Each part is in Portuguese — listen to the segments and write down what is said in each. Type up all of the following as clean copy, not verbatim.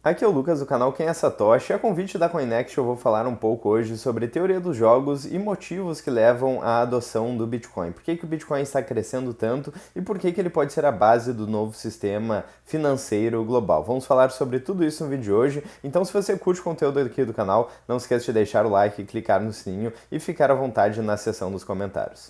Aqui é o Lucas do canal Quem é Satoshi. A convite da Coinext eu vou falar um pouco hoje sobre teoria dos jogos e motivos que levam à adoção do Bitcoin. Por que o Bitcoin está crescendo tanto e por que ele pode ser a base do novo sistema financeiro global. Vamos falar sobre tudo isso no vídeo de hoje. Então, se você curte o conteúdo aqui do canal, não esqueça de deixar o like, clicar no sininho e ficar à vontade na seção dos comentários.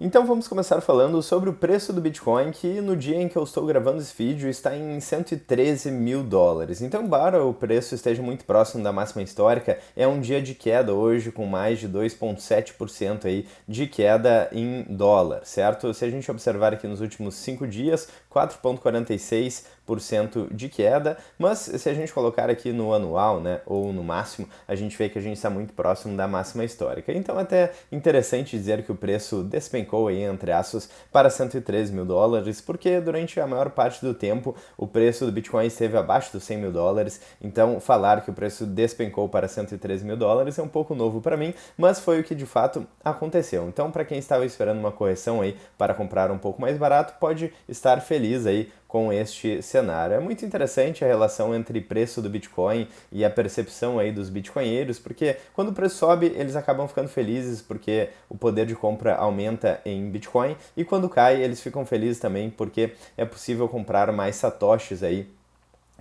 Então vamos começar falando sobre o preço do Bitcoin, que no dia em que eu estou gravando esse vídeo está em 113 mil dólares. Então, embora o preço esteja muito próximo da máxima histórica, é um dia de queda hoje com mais de 2,7% aí de queda em dólar, certo? Se a gente observar aqui nos últimos 5 dias, 4,46% de queda, mas se a gente colocar aqui no anual, né, ou no máximo, a gente vê que a gente está muito próximo da máxima histórica. Então, até interessante dizer que o preço despencou aí, entre aspas, para 113 mil dólares, porque durante a maior parte do tempo o preço do Bitcoin esteve abaixo dos 100 mil dólares, então falar que o preço despencou para 113 mil dólares é um pouco novo para mim, mas foi o que de fato aconteceu. Então, para quem estava esperando uma correção aí para comprar um pouco mais barato, pode estar feliz aí com este cenário. É muito interessante a relação entre preço do Bitcoin e a percepção aí dos bitcoinheiros, porque quando o preço sobe, eles acabam ficando felizes porque o poder de compra aumenta em Bitcoin, e quando cai, eles ficam felizes também porque é possível comprar mais satoshis aí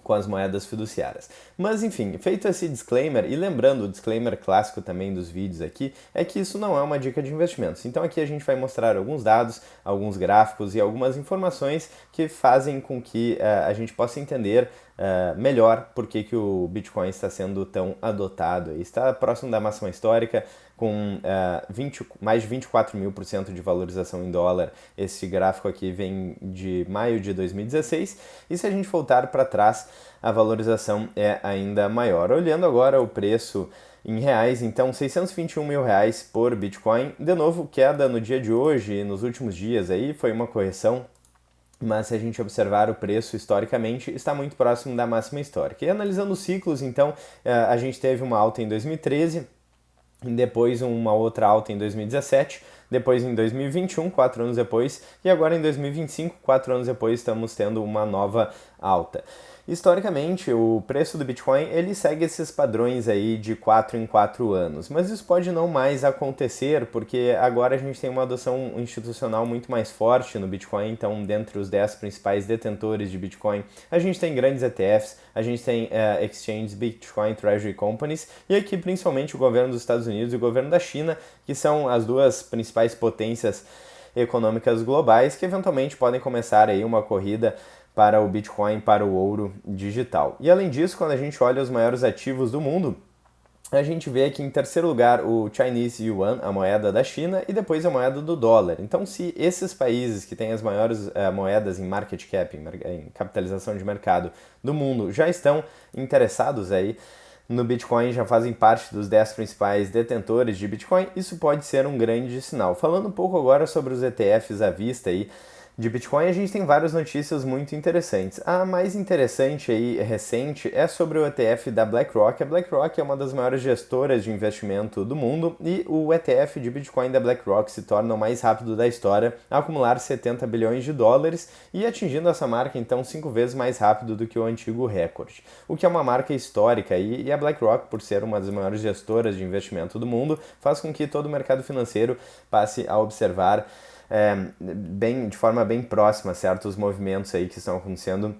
com as moedas fiduciárias. Mas enfim, feito esse disclaimer, e lembrando o disclaimer clássico também dos vídeos aqui, é que isso não é uma dica de investimentos. Então aqui a gente vai mostrar alguns dados, alguns gráficos e algumas informações que fazem com que a gente possa entender melhor por que o Bitcoin está sendo tão adotado. Está próximo da máxima histórica, com mais de 24.000% de valorização em dólar. Esse gráfico aqui vem de maio de 2016, e se a gente voltar para trás, a valorização é ainda maior. Olhando agora o preço em reais, então 621 mil reais por Bitcoin. De novo, queda no dia de hoje, nos últimos dias aí, foi uma correção, mas se a gente observar o preço historicamente, está muito próximo da máxima histórica. E analisando os ciclos, então, a gente teve uma alta em 2013, depois uma outra alta em 2017, depois em 2021, 4 anos depois, e agora em 2025, 4 anos depois, estamos tendo uma nova alta. Historicamente, o preço do Bitcoin ele segue esses padrões aí de 4 em 4 anos, mas isso pode não mais acontecer porque agora a gente tem uma adoção institucional muito mais forte no Bitcoin. Então, dentre os 10 principais detentores de Bitcoin, a gente tem grandes ETFs, a gente tem Exchanges, Bitcoin Treasury Companies, e aqui principalmente o governo dos Estados Unidos e o governo da China, que são as duas principais potências econômicas globais, que eventualmente podem começar aí uma corrida para o Bitcoin, para o ouro digital. E além disso, quando a gente olha os maiores ativos do mundo, a gente vê aqui em terceiro lugar o Chinese Yuan, a moeda da China, e depois a moeda do dólar. Então, se esses países que têm as maiores moedas em market cap, em capitalização de mercado do mundo, já estão interessados aí no Bitcoin, já fazem parte dos 10 principais detentores de Bitcoin, isso pode ser um grande sinal. Falando um pouco agora sobre os ETFs à vista aí, de Bitcoin, a gente tem várias notícias muito interessantes. A mais interessante aí, recente, é sobre o ETF da BlackRock. A BlackRock é uma das maiores gestoras de investimento do mundo, e o ETF de Bitcoin da BlackRock se torna o mais rápido da história a acumular 70 bilhões de dólares e atingindo essa marca, então, 5 vezes mais rápido do que o antigo recorde, o que é uma marca histórica, e a BlackRock, por ser uma das maiores gestoras de investimento do mundo, faz com que todo o mercado financeiro passe a observar de forma bem próxima, certo? Os movimentos aí que estão acontecendo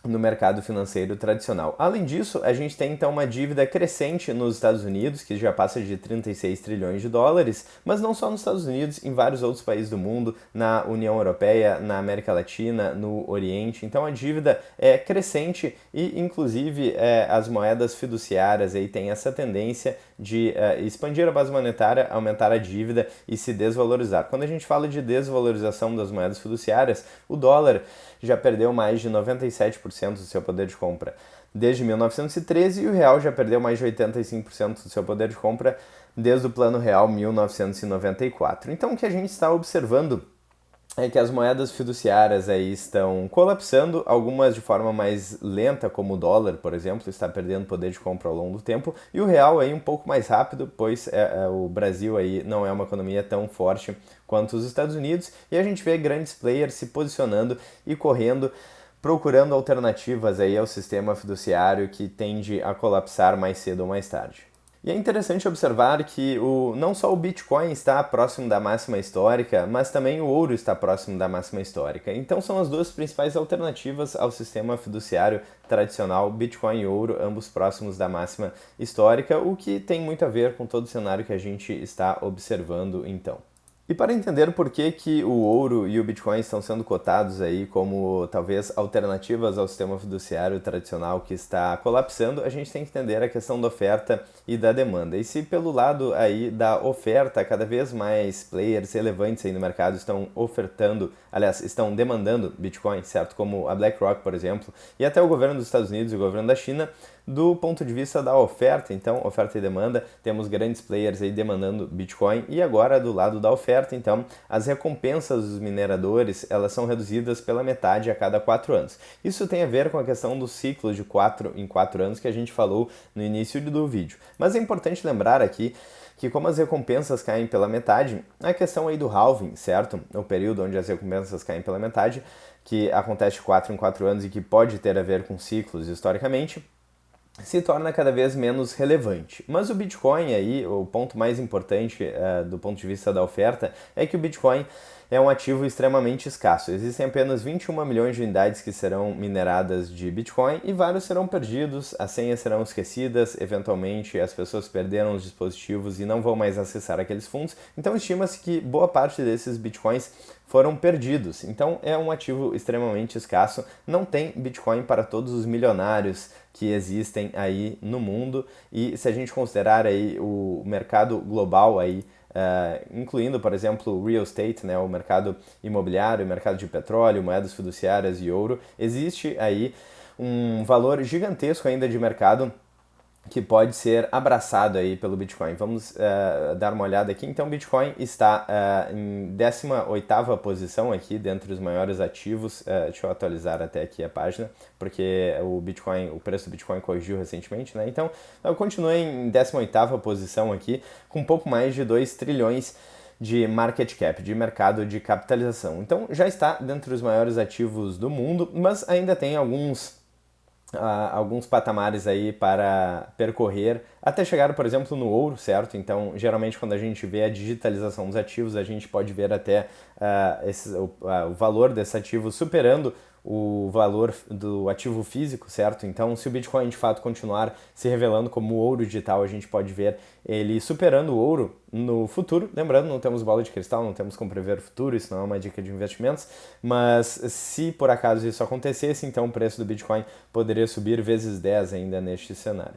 no mercado financeiro tradicional. Além disso, a gente tem então uma dívida crescente nos Estados Unidos, que já passa de 36 trilhões de dólares, mas não só nos Estados Unidos, em vários outros países do mundo, na União Europeia, na América Latina, no Oriente. Então a dívida é crescente e, inclusive, as moedas fiduciárias aí têm essa tendência de expandir a base monetária, aumentar a dívida e se desvalorizar. Quando a gente fala de desvalorização das moedas fiduciárias, o dólar já perdeu mais de 97% do seu poder de compra desde 1913, e o real já perdeu mais de 85% do seu poder de compra desde o Plano Real 1994. Então, o que a gente está observando é que as moedas fiduciárias aí estão colapsando, algumas de forma mais lenta, como o dólar, por exemplo, está perdendo poder de compra ao longo do tempo, e o real aí um pouco mais rápido, pois o Brasil aí não é uma economia tão forte quanto os Estados Unidos, e a gente vê grandes players se posicionando e correndo procurando alternativas aí ao sistema fiduciário que tende a colapsar mais cedo ou mais tarde. E é interessante observar que não só o Bitcoin está próximo da máxima histórica, mas também o ouro está próximo da máxima histórica. Então são as duas principais alternativas ao sistema fiduciário tradicional, Bitcoin e ouro, ambos próximos da máxima histórica, o que tem muito a ver com todo o cenário que a gente está observando então. E para entender por que o ouro e o Bitcoin estão sendo cotados aí como talvez alternativas ao sistema fiduciário tradicional que está colapsando, a gente tem que entender a questão da oferta e da demanda. E se pelo lado aí da oferta, cada vez mais players relevantes aí no mercado estão ofertando, aliás, estão demandando Bitcoin, certo? Como a BlackRock, por exemplo, e até o governo dos Estados Unidos e o governo da China, do ponto de vista da oferta, então, oferta e demanda, temos grandes players aí demandando Bitcoin, e agora do lado da oferta, então, as recompensas dos mineradores, elas são reduzidas pela metade a cada 4 anos. Isso tem a ver com a questão do ciclo de 4 em 4 anos que a gente falou no início do vídeo. Mas é importante lembrar aqui que como as recompensas caem pela metade, a questão aí do halving, certo? O período onde as recompensas caem pela metade, que acontece de 4 em 4 anos e que pode ter a ver com ciclos historicamente, se torna cada vez menos relevante. Mas o Bitcoin aí, o ponto mais importante do ponto de vista da oferta, é que o Bitcoin é um ativo extremamente escasso. Existem apenas 21 milhões de unidades que serão mineradas de Bitcoin e vários serão perdidos, as senhas serão esquecidas, eventualmente as pessoas perderam os dispositivos e não vão mais acessar aqueles fundos. Então estima-se que boa parte desses Bitcoins foram perdidos. Então é um ativo extremamente escasso. Não tem Bitcoin para todos os milionários que existem aí no mundo. E se a gente considerar aí o mercado global aí, incluindo, por exemplo, o real estate, né, o mercado imobiliário, o mercado de petróleo, moedas fiduciárias e ouro, existe aí um valor gigantesco ainda de mercado que pode ser abraçado aí pelo Bitcoin. Vamos dar uma olhada aqui. Então, o Bitcoin está em 18ª posição aqui, dentre os maiores ativos. Deixa eu atualizar até aqui a página, porque o preço do Bitcoin corrigiu recentemente, né? Então, eu continuo em 18ª posição aqui, com um pouco mais de 2 trilhões de market cap, de mercado de capitalização. Então, já está dentre os maiores ativos do mundo, mas ainda tem alguns patamares aí para percorrer até chegar, por exemplo, no ouro, certo? Então, geralmente, quando a gente vê a digitalização dos ativos, a gente pode ver até o valor desse ativo superando o valor do ativo físico, certo? Então, se o Bitcoin de fato continuar se revelando como ouro digital, a gente pode ver ele superando o ouro no futuro. Lembrando, não temos bola de cristal, não temos como prever o futuro, isso não é uma dica de investimentos, mas se por acaso isso acontecesse, então o preço do Bitcoin poderia subir vezes 10 ainda neste cenário.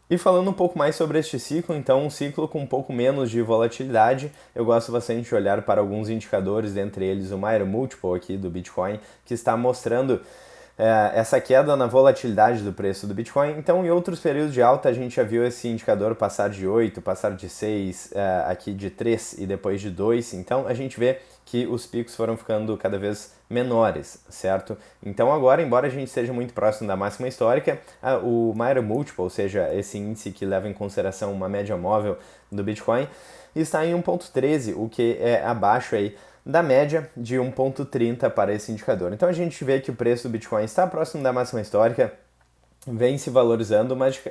E falando um pouco mais sobre este ciclo, então um ciclo com um pouco menos de volatilidade, eu gosto bastante de olhar para alguns indicadores, dentre eles o Myer Multiple aqui do Bitcoin, que está mostrando essa queda na volatilidade do preço do Bitcoin. Então, em outros períodos de alta, a gente já viu esse indicador passar de 8, passar de 6, aqui de 3 e depois de 2. Então, a gente vê que os picos foram ficando cada vez menores, certo? Então, agora, embora a gente esteja muito próximo da máxima histórica, o Myer Multiple, ou seja, esse índice que leva em consideração uma média móvel do Bitcoin, está em 1.13, o que é abaixo aí da média de 1.30 para esse indicador. Então a gente vê que o preço do Bitcoin está próximo da máxima histórica, vem se valorizando, mas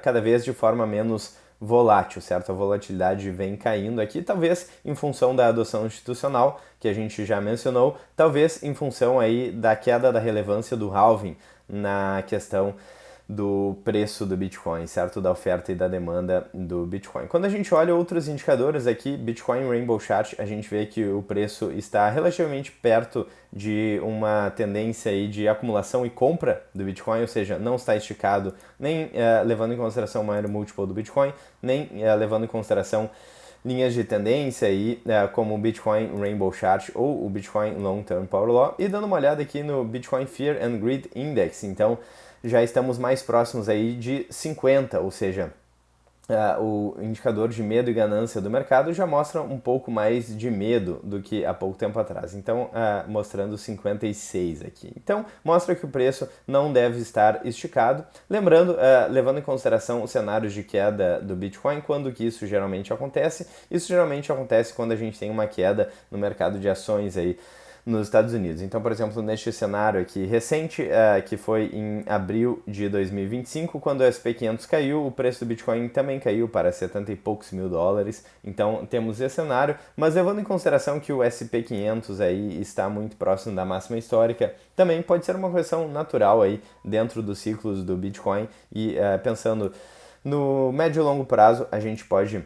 cada vez de forma menos volátil, certo? A volatilidade vem caindo aqui, talvez em função da adoção institucional, que a gente já mencionou, talvez em função aí da queda da relevância do halving na questão do preço do Bitcoin, certo? Da oferta e da demanda do Bitcoin. Quando a gente olha outros indicadores aqui, Bitcoin Rainbow Chart, a gente vê que o preço está relativamente perto de uma tendência aí de acumulação e compra do Bitcoin, ou seja, não está esticado, nem levando em consideração o maior múltiplo do Bitcoin, nem levando em consideração linhas de tendência aí, como o Bitcoin Rainbow Chart ou o Bitcoin Long Term Power Law, e dando uma olhada aqui no Bitcoin Fear and Greed Index. Então, já estamos mais próximos aí de 50, ou seja, o indicador de medo e ganância do mercado já mostra um pouco mais de medo do que há pouco tempo atrás. Então, mostrando 56 aqui. Então, mostra que o preço não deve estar esticado. Lembrando, levando em consideração os cenários de queda do Bitcoin, quando que isso geralmente acontece? Isso geralmente acontece quando a gente tem uma queda no mercado de ações aí nos Estados Unidos. Então, por exemplo, neste cenário aqui recente, que foi em abril de 2025, quando o SP500 caiu, o preço do Bitcoin também caiu para 70 e poucos mil dólares. Então, temos esse cenário, mas levando em consideração que o SP500 aí está muito próximo da máxima histórica, também pode ser uma correção natural aí dentro dos ciclos do Bitcoin e pensando no médio e longo prazo, a gente pode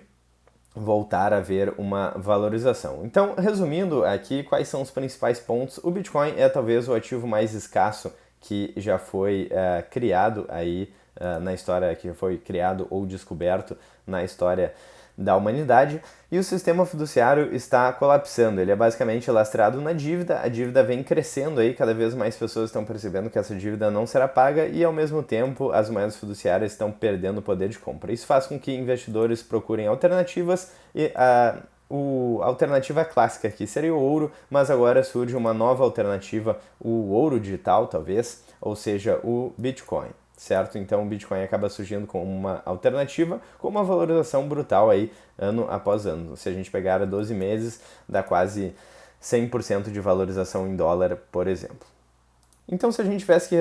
voltar a ver uma valorização. Então, resumindo aqui, quais são os principais pontos? O Bitcoin é talvez o ativo mais escasso que já foi criado aí na história, que foi criado ou descoberto na história da humanidade, e o sistema fiduciário está colapsando. Ele é basicamente lastreado na dívida, a dívida vem crescendo aí, cada vez mais pessoas estão percebendo que essa dívida não será paga e, ao mesmo tempo, as moedas fiduciárias estão perdendo o poder de compra. Isso faz com que investidores procurem alternativas e a alternativa clássica aqui seria o ouro, mas agora surge uma nova alternativa, o ouro digital, talvez, ou seja, o Bitcoin. Certo? Então o Bitcoin acaba surgindo como uma alternativa, com uma valorização brutal aí, ano após ano. Se a gente pegar 12 meses, dá quase 100% de valorização em dólar, por exemplo. Então, se a gente tivesse que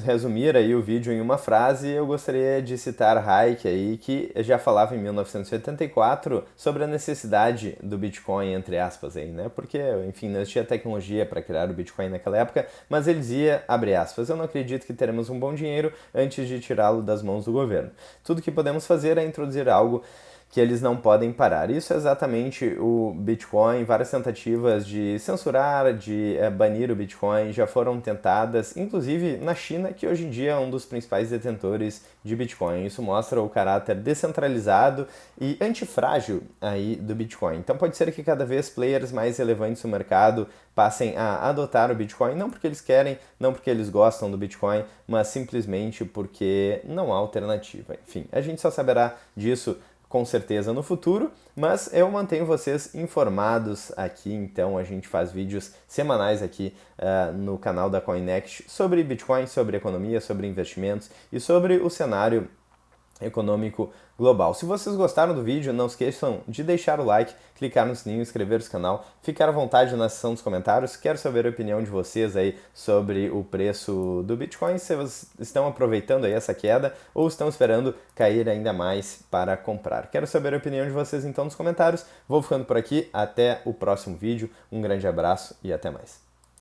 resumir aí o vídeo em uma frase, eu gostaria de citar Hayek aí, que já falava em 1984 sobre a necessidade do Bitcoin, entre aspas, aí, né? Porque, enfim, não existia tecnologia para criar o Bitcoin naquela época, mas ele dizia, abre aspas, eu não acredito que teremos um bom dinheiro antes de tirá-lo das mãos do governo. Tudo que podemos fazer é introduzir algo que eles não podem parar. Isso é exatamente o Bitcoin. Várias tentativas de censurar, de banir o Bitcoin já foram tentadas, inclusive na China, que hoje em dia é um dos principais detentores de Bitcoin. Isso mostra o caráter descentralizado e antifrágil aí do Bitcoin. Então pode ser que cada vez players mais relevantes no mercado passem a adotar o Bitcoin, não porque eles querem, não porque eles gostam do Bitcoin, mas simplesmente porque não há alternativa. Enfim, a gente só saberá disso com certeza no futuro, mas eu mantenho vocês informados aqui, então a gente faz vídeos semanais aqui no canal da CoinNext sobre Bitcoin, sobre economia, sobre investimentos e sobre o cenário econômico global. Se vocês gostaram do vídeo, não esqueçam de deixar o like, clicar no sininho, inscrever-se no canal, ficar à vontade na seção dos comentários. Quero saber a opinião de vocês aí sobre o preço do Bitcoin, se vocês estão aproveitando aí essa queda ou estão esperando cair ainda mais para comprar. Quero saber a opinião de vocês então nos comentários. Vou ficando por aqui, até o próximo vídeo. Um grande abraço e até mais.